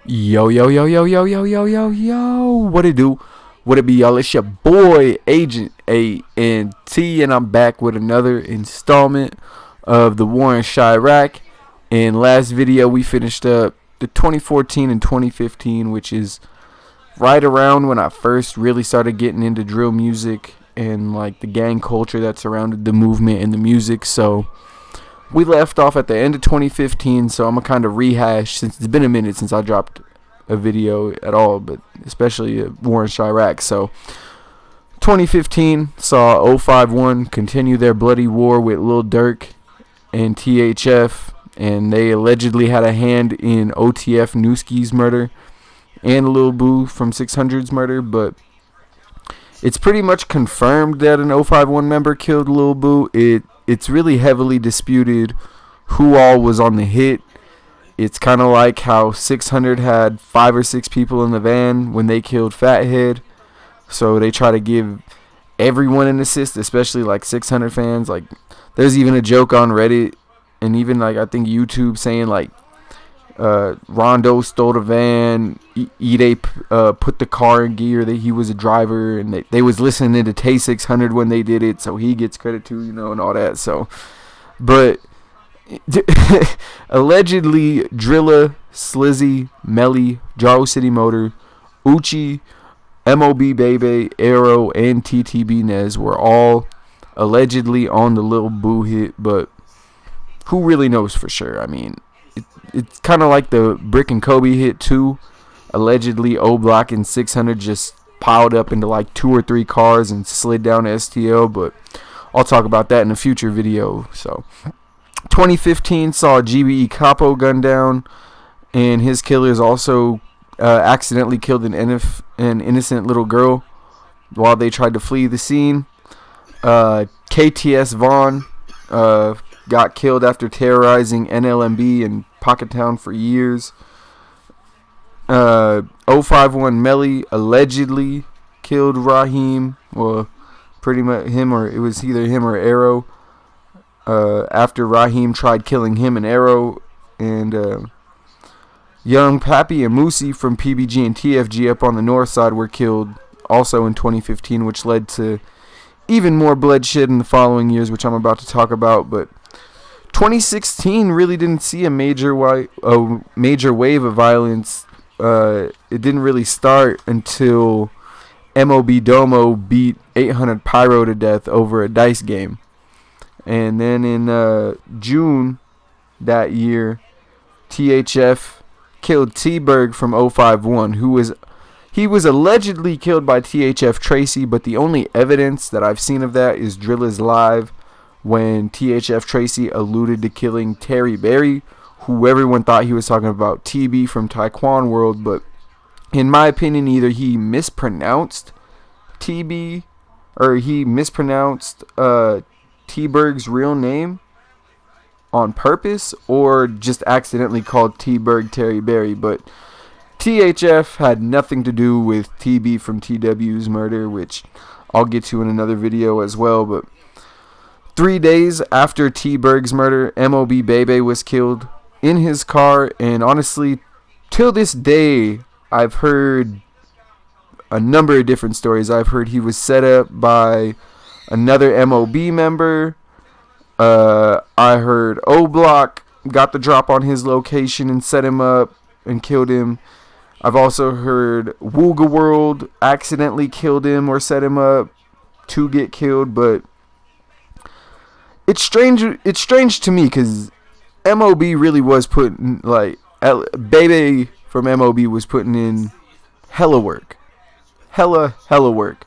Yo, yo, yo, yo, yo, yo, yo, yo, yo. What it do? What it be, y'all? It's your boy, Agent A&T, and I'm back with another installment of the War in Chiraq. In last video, we finished up the 2014 and 2015, which is right around when I first really started getting into drill music and like the gang culture that surrounded the movement and the music. So we left off at the end of 2015, so I'm going to kind of rehash since it's been a minute since I dropped a video at all, but especially War in Chiraq. So 2015 saw 051 continue their bloody war with Lil Durk and THF, and they allegedly had a hand in OTF Newski's murder and Lil Boo from 600's murder, but it's pretty much confirmed that an 051 member killed Lil Boo. It's really heavily disputed who all was on the hit. It's kind of like how 600 had 5 or 6 people in the van when they killed Fathead. So they try to give everyone an assist, especially like 600 fans. Like, there's even a joke on Reddit and even like I think YouTube saying like Rondo stole the van, Ide put the car in gear, that he was a driver, and they was listening to Tay 600 when they did it, so he gets credit too, you know, and all that. So, but allegedly Drilla, Slizzy, Melly, Jaro City Motor, Uchi, MOB Bebe, Arrow, and TTB Nez were all allegedly on the Lil Boo hit, but who really knows for sure? I mean, it's kind of like the Brick and Kobe hit too. Allegedly, O Block and 600 just piled up into like 2 or 3 cars and slid down to STL, but I'll talk about that in a future video. So 2015 saw GBE Capo gunned down, and his killers also accidentally killed an innocent little girl while they tried to flee the scene. KTS Vaughn got killed after terrorizing NLMB and Pocketown for years. 051 Melly allegedly killed Raheem, well, pretty much him, or it was either him or Arrow, after Raheem tried killing him and Arrow. And Young Pappy and Moosey from PBG and TFG up on the north side were killed also in 2015, which led to even more bloodshed in the following years, which I'm about to talk about. But 2016 really didn't see a major wave of violence. It didn't really start until MOB Domo beat 800 Pyro to death over a dice game. And then in June that year, THF killed T-Berg from 051, he was allegedly killed by THF Tracy, but the only evidence that I've seen of that is Drilla's Live, when THF Tracy alluded to killing Terry Berry, who everyone thought he was talking about TB from Taekwon World, but in my opinion, either he mispronounced TB, or he mispronounced T-Berg's real name on purpose, or just accidentally called T-Berg Terry Berry. But THF had nothing to do with TB from TW's murder, which I'll get to in another video as well. But 3 days after T-Berg's murder, MOB Bebe was killed in his car, and honestly, till this day, I've heard a number of different stories. I've heard he was set up by another MOB member. I heard O Block got the drop on his location and set him up and killed him. I've also heard Wooga World accidentally killed him or set him up to get killed, but it's strange to me because MOB really was putting, like, Bebe from MOB was putting in hella work. Hella work.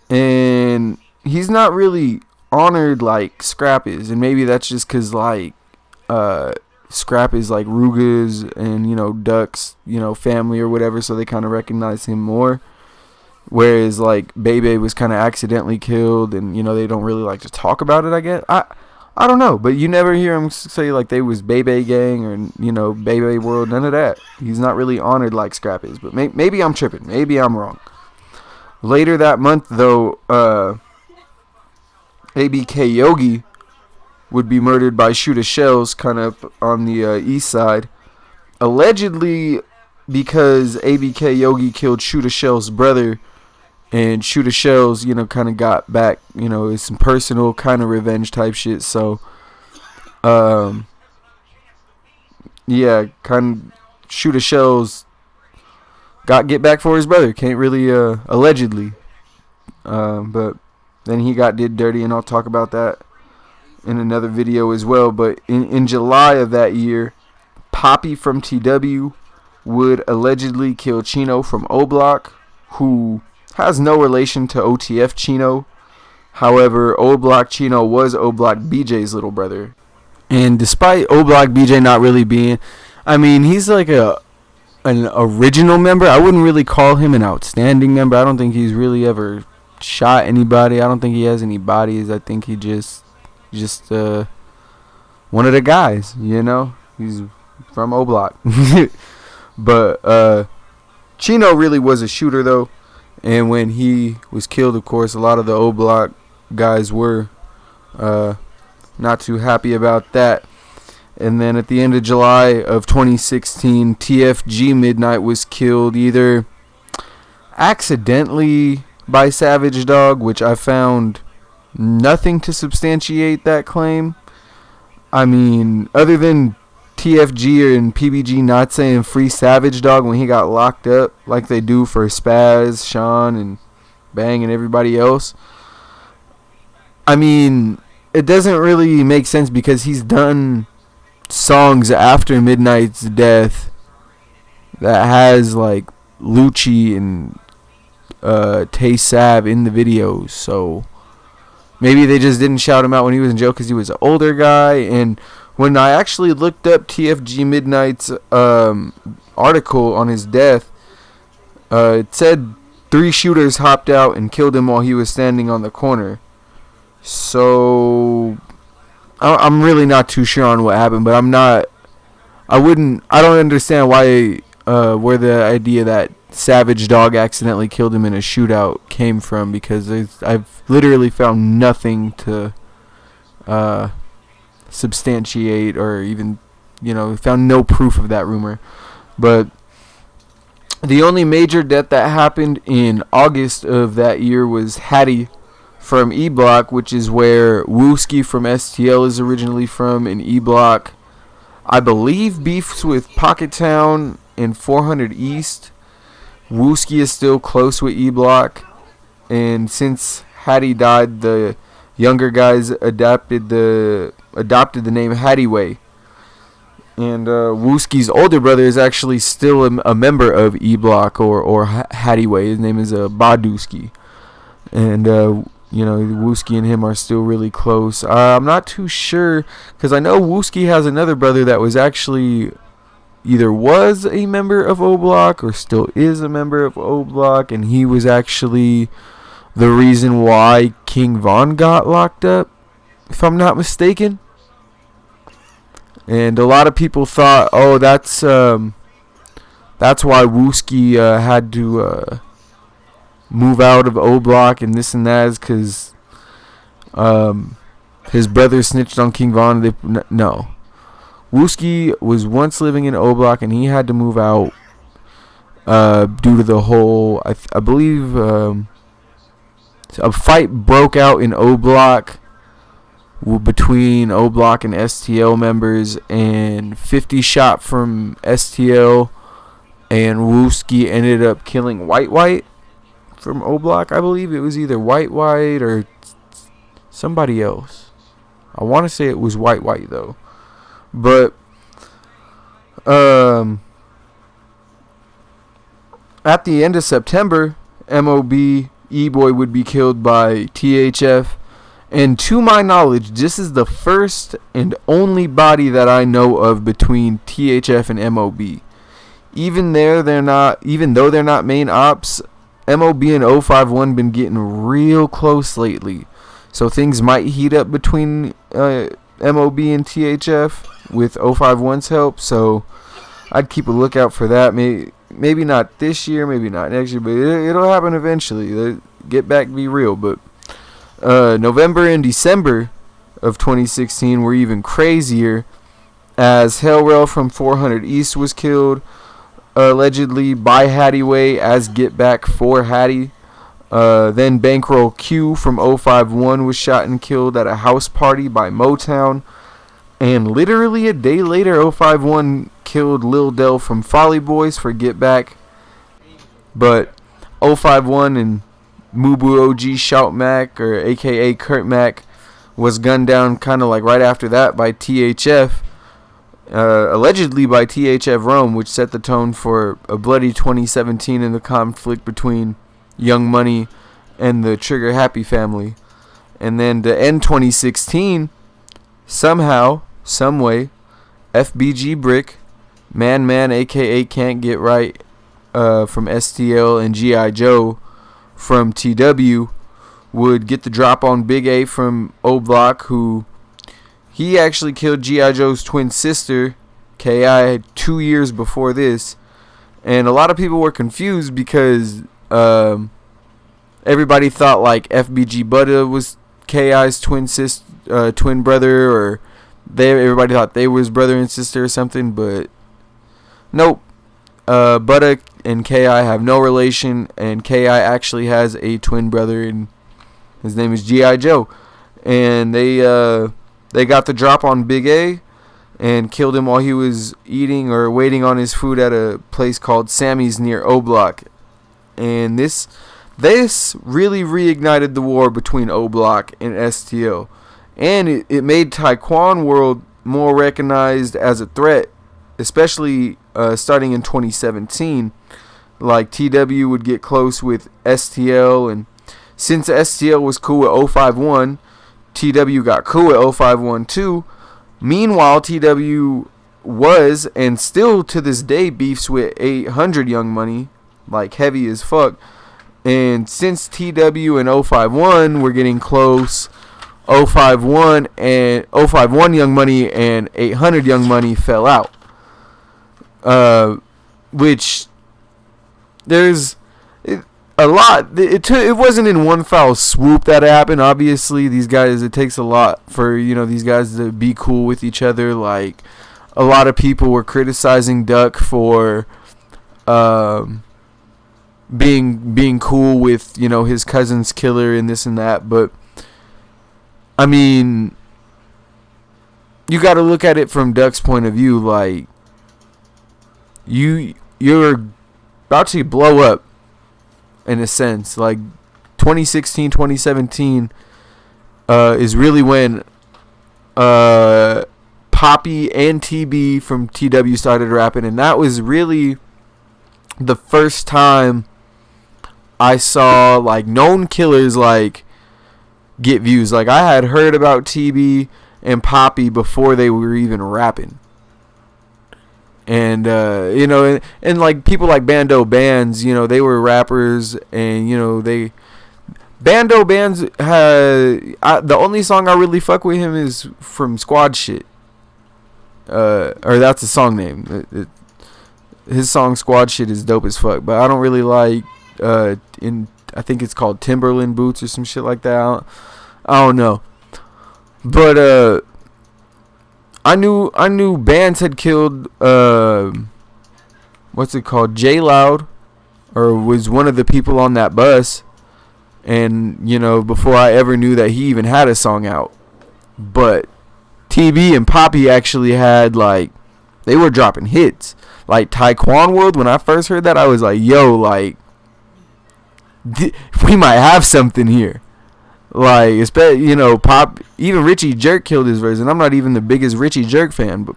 And he's not really honored like Scrap is, and maybe that's just because, like, Scrap is like Ruga's and, you know, Duck's, you know, family or whatever, so they kind of recognize him more. Whereas, like, Bebe was kind of accidentally killed, and, you know, they don't really like to talk about it, I guess. I don't know, but you never hear him say, like, they was Bebe Gang or, you know, Bebe World, none of that. He's not really honored like Scrap is, but maybe I'm tripping. Maybe I'm wrong. Later that month, though, ABK Yogi would be murdered by shooter shells kind of on the east side. Allegedly, because ABK Yogi killed Shooter Shell's brother, and Shooter Shells, kind of got back, it's some personal kind of revenge type shit. So, yeah, kind of Shooter Shells get back for his brother. Can't really, allegedly, but then he did dirty, and I'll talk about that in another video as well. But in July of that year, Poppy from TW would allegedly kill Chino from O Block, who has no relation to OTF Chino. However, O Block Chino was O Block BJ's little brother. And despite O Block BJ not really being, he's like an original member. I wouldn't really call him an outstanding member. I don't think he's really ever shot anybody. I don't think he has any bodies. I think he just one of the guys, He's from O Block. But Chino really was a shooter, though. And when he was killed, of course, a lot of the O Block guys were not too happy about that. And then at the end of July of 2016, TFG Midnight was killed either accidentally by Savage Dog, which I found nothing to substantiate that claim. Other than TFG and PBG not saying free Savage Dog when he got locked up, like they do for Spaz, Sean, and Bang, and everybody else. It doesn't really make sense because he's done songs after Midnight's death that has like Lucci and Tay Sav in the videos. So maybe they just didn't shout him out when he was in jail because he was an older guy. And when I actually looked up TFG Midnight's article on his death, it said 3 shooters hopped out and killed him while he was standing on the corner. So I'm really not too sure on what happened, but I don't understand why where the idea that Savage Dog accidentally killed him in a shootout came from, because I've literally found nothing to substantiate or even, found no proof of that rumor. But the only major death that happened in August of that year was Hattie from E Block, which is where Wooski from STL is originally from. In E Block, I believe beefs with Pocket Town and 400 East. Wooski is still close with E Block, and since Hattie died, the younger guys adopted the name Hattieway. And Wooski's older brother is actually still a member of E Block or Hattieway. His name is Baduski, and Wooski and him are still really close. I'm not too sure because I know Wooski has another brother that was actually either was a member of O Block or still is a member of O Block, and he was actually the reason why King Von got locked up, if I'm not mistaken. And a lot of people thought, oh, that's why Wooski had to move out of O Block and this and that, is because his brother snitched on King Von. No. Wooski was once living in O Block, and he had to move out due to the whole, I believe, a fight broke out in O Block between O Block and STL members, and 50 shot from STL, and Wooski ended up killing White from O Block. I believe it was either White or somebody else. I want to say it was White though. But at the end of September, MOB E-Boy would be killed by THF. And to my knowledge, this is the first and only body that I know of between THF and MOB. Even though they're not main ops, MOB and 051 been getting real close lately. So things might heat up between MOB and THF with 051's help. So I'd keep a lookout for that. Maybe not this year, maybe not next year, but it'll happen eventually. They'll get back, be real. But November and December of 2016 were even crazier, as Hellrail from 400 East was killed. allegedly by Hattie Way as Get Back for Hattie. Then Bankroll Q from 051 was shot and killed at a house party by Motown. And literally a day later, 051 killed Lil Del from Folly Boys for Get Back. But 051 and Mubu OG Shout Mac, or aka Kurt Mac, was gunned down kind of like right after that by THF. Allegedly by THF Rome, which set the tone for a bloody 2017 in the conflict between Young Money and the Trigger Happy family. And then to end 2016, somehow, someway, FBG Brick, Man aka Can't Get Right, from STL, and G.I. Joe from TW would get the drop on Big A from O Block, who he actually killed G.I. Joe's twin sister, K.I., 2 years before this. And a lot of people were confused because everybody thought like FBG Butta was K.I.'s twin brother, or everybody thought they was brother and sister or something, but nope. Butta and K.I. have no relation, and K.I. actually has a twin brother, and his name is G.I. Joe. And they got the drop on Big A and killed him while he was eating or waiting on his food at a place called Sammy's near O Block. And this really reignited the war between O Block and STL. And it made Taekwon World more recognized as a threat, especially starting in 2017. Like, TW would get close with STL, and since STL was cool with 051, TW got cool with 051 too. Meanwhile, TW was, and still to this day, beefs with 800 Young Money, like heavy as fuck. And since TW and 051 were getting close, 051 Young Money and 800 Young Money fell out. Which there's a lot. It wasn't in one foul swoop that it happened. Obviously, these guys, it takes a lot for these guys to be cool with each other. Like, a lot of people were criticizing Duck for being cool with his cousin's killer and this and that. But I mean, you got to look at it from Duck's point of view. Like, you're about to blow up, in a sense. Like, 2016, 2017 is really when Poppy and TB from TW started rapping, and that was really the first time I saw like known killers like get views. Like, I had heard about TB and Poppy before they were even rapping. And and like people like Bando Bands, they were rappers, and Bando Bands had the only song I really fuck with him is from Squad Shit, or that's the song name. His song Squad Shit is dope as fuck, but I don't really like I think it's called Timberland Boots or some shit like that. I don't know, but I knew Bands had killed what's it called, J Loud, or was one of the people on that bus, and before I ever knew that he even had a song out. But TB and Poppy actually had, like, they were dropping hits. Like, Taekwon World, when I first heard that, I was like, yo, like, we might have something here. Like, Pop, even Richie Jerk killed his verse, and I'm not even the biggest Richie Jerk fan, but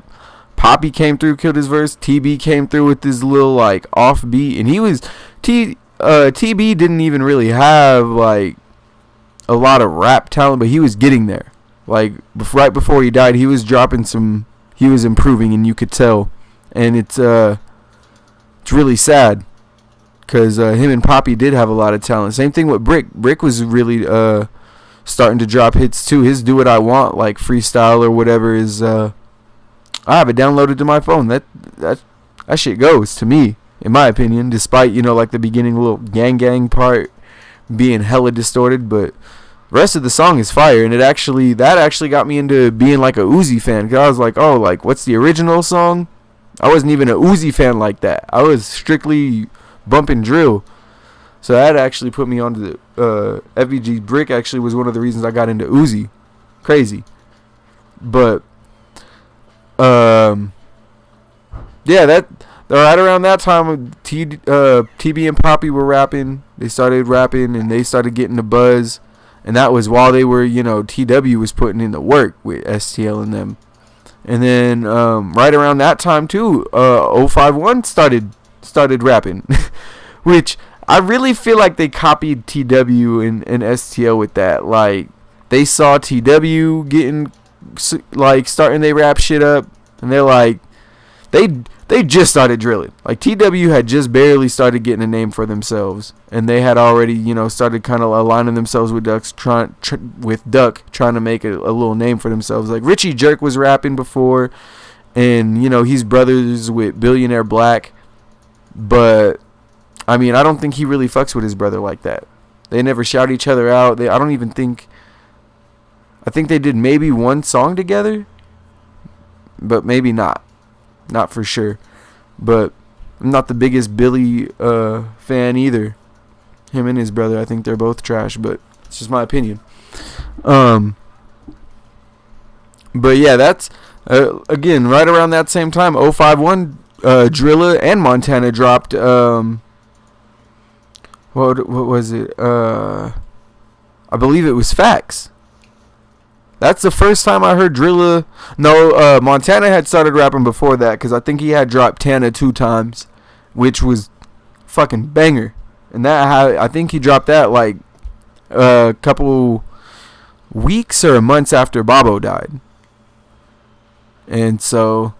Poppy came through, killed his verse. TB came through with this little, like, offbeat, and he was, TB didn't even really have, like, a lot of rap talent, but he was getting there. Like, right before he died, he was dropping he was improving, and you could tell. And it's really sad, because him and Poppy did have a lot of talent. Same thing with Brick. Brick was really starting to drop hits too. His Do What I Want, like freestyle or whatever, is I have it downloaded to my phone. That shit goes, to me, in my opinion, despite like the beginning little gang part being hella distorted, but the rest of the song is fire. And that actually got me into being like a Uzi fan, because I was like, oh, like, what's the original song? I wasn't even a Uzi fan like that. I was strictly bumping drill. So that actually put me onto the FBG Brick. Actually was one of the reasons I got into Uzi. Crazy. But yeah, that right around that time, TB and Poppy were rapping. They started rapping and they started getting the buzz, and that was while they were, TW was putting in the work with STL and them. And then right around that time too, 051 started rapping, which I really feel like they copied TW and STL with that. Like, they saw TW getting starting they rap shit up, and they're like, they just started drilling. Like, TW had just barely started getting a name for themselves, and they had already started kind of aligning themselves with Duck, trying to make a little name for themselves. Like, Richie Jerk was rapping before, and he's brothers with Billionaire Black, but I mean, I don't think he really fucks with his brother like that. They never shout each other out. I think they did maybe one song together, but maybe not. Not for sure. But I'm not the biggest Billy fan either. Him and his brother, I think they're both trash, but it's just my opinion. But yeah, that's again right around that same time. 051, Drilla and Montana dropped. What was it? I believe it was Facts. That's the first time I heard Drilla. No, Montana had started rapping before that, because I think he had dropped Tana 2 times, which was fucking banger. And I think he dropped that like a couple weeks or months after Bobo died. And so,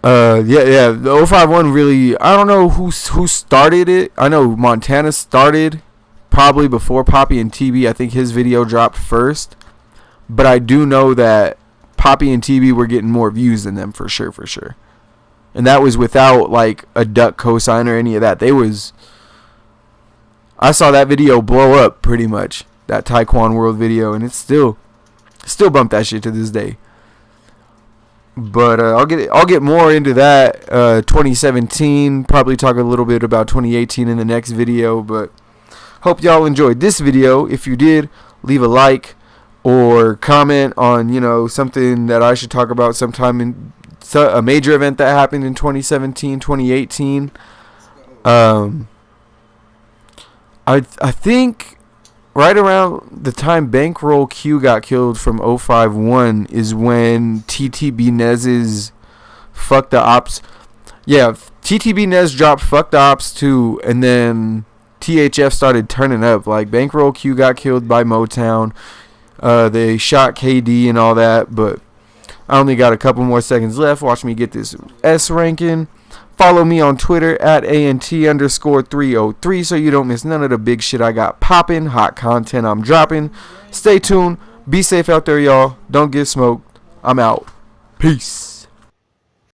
yeah, the 051 really, I don't know who started it. I know Montana started probably before Poppy and TB. I think his video dropped first. But I do know that Poppy and TB were getting more views than them for sure. And that was without like a Duck cosign or any of that. I saw that video blow up pretty much, that Taekwon World video, and it's still bump that shit to this day. But I'll get more into that 2017, probably talk a little bit about 2018 in the next video, but hope y'all enjoyed this video. If you did, leave a like or comment on, something that I should talk about sometime in a major event that happened in 2017, 2018. I think right around the time Bankroll Q got killed from 051 is when TTB Nez's Fuck the Ops. Yeah, TTB Nez dropped Fuck the Ops 2, and then THF started turning up. Like, Bankroll Q got killed by Motown. They shot KD and all that, but I only got a couple more seconds left. Watch me get this S ranking. Follow me on Twitter at ANT_303 so you don't miss none of the big shit I got popping, hot content I'm dropping. Stay tuned. Be safe out there, y'all. Don't get smoked. I'm out. Peace.